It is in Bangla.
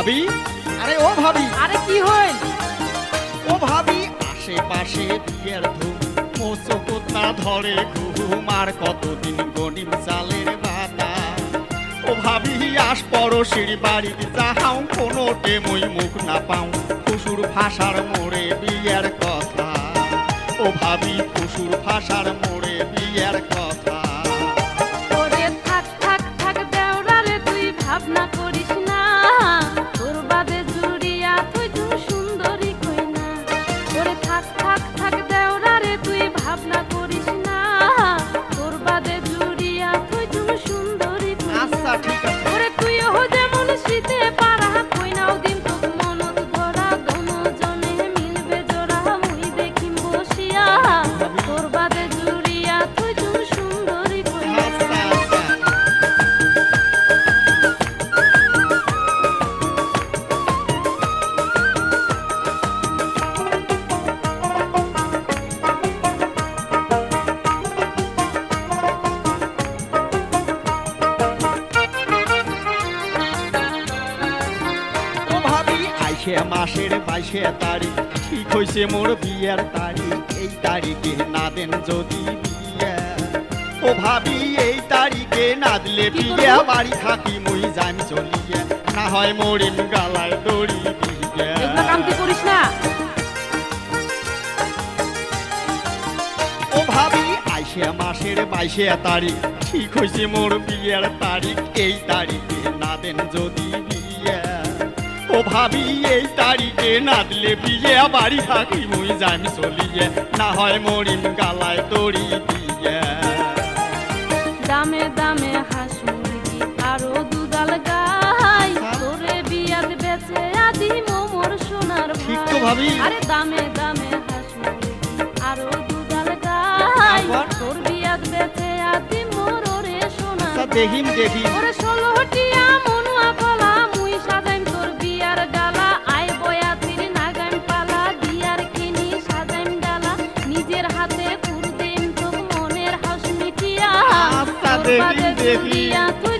ভাবি, আরে ও ভাবি, আরে কি হইল? ও ভাবি আশেপাশে বিয়ের ধুম, মোচকত না ধরে ঘুম, আর কতদিন গনিম চালের বাতা। ও ভাবি আস পড়শির বাড়িতে যাহাও কোনোটে মই মুখ না পাও, ফুসুর ভাষার মোড়ে বিয়ের কথা। ও ভাবি ফুসুর ভাষার মোড়ে বিয়ের কথা। ওরে থাক থাক থাক দেওরা রে, তুই ভাবনা করিস না, তোর বাদে জুড়িয়া তুই তো সুন্দরী কই না। ওরে থাক থাক থাক দেওরা রে, তুই ভাবনা করিস না, তোর বাদে জুড়িয়া তুই তো সুন্দরী কই না। আচ্ছা ঠিক আছে। ওরে তুইও যেমন শীতে পারা কই নাও দিন তোক মনত ধরা, দোনো জনে মিলবে জোড়া, মুই দেখিম বসিয়া, তোর বাদে জুড়িয়া তুই তো সুন্দরী কই না। আচ্ছা আচ্ছা। ও ভাবি আইসে মাসের 22 তারিখ, ঠিক হইছে মোর বিয়ের তারিখ, এই তারিখে না দেন যদি বিয়ে। ও ভাবি এই তারিখে না দিলে বিয়ে, বাড়ি থাকি মুই যাইম চলিয়ে, না হয় মরিম গালায় দড়ি দিয়ে। এগুলা কাম তুই করিস না। ও ভাবি আইসে মাসের 22 তারিখ, ঠিক হইছে মোর বিয়ের তারিখ, এই তারিখে না দেন যদি বিয়ে। ও ভাবি এই তারিখে না দিলে বিয়ে, বাড়ি থাকি মুই যাইম চলিয়ে, না হয় মরিম গালায় দড়ি দিয়ে। দামে দামে হাঁস মুরগি আরো দুধাল গাই, তোরে বিয়াত বেচে আদি মোর সোনার ঠিক ভাই। তো ভাবি। আরে দামে দামে হাঁস মুরগি আরো দুধাল গাই, তারপর? তোর বিয়াত বেচে আদি মোর ওরে সোনার আচ্ছা ভাই। দেখিম দেখিম। ওরে 16টিয়া মনুয়া কলা, মুই সাজাইম তোর বিয়ার গালা, আয় বয়া তির নাগাইম পালা, বিয়ার কিনি সাজাইম ডালা, নিজের হাতে পুর দিম তোর মনের হাউস মিটিয়া, আচ্ছা, তোর দেখিম, বাদে দেখিম। জুড়িয়া তুই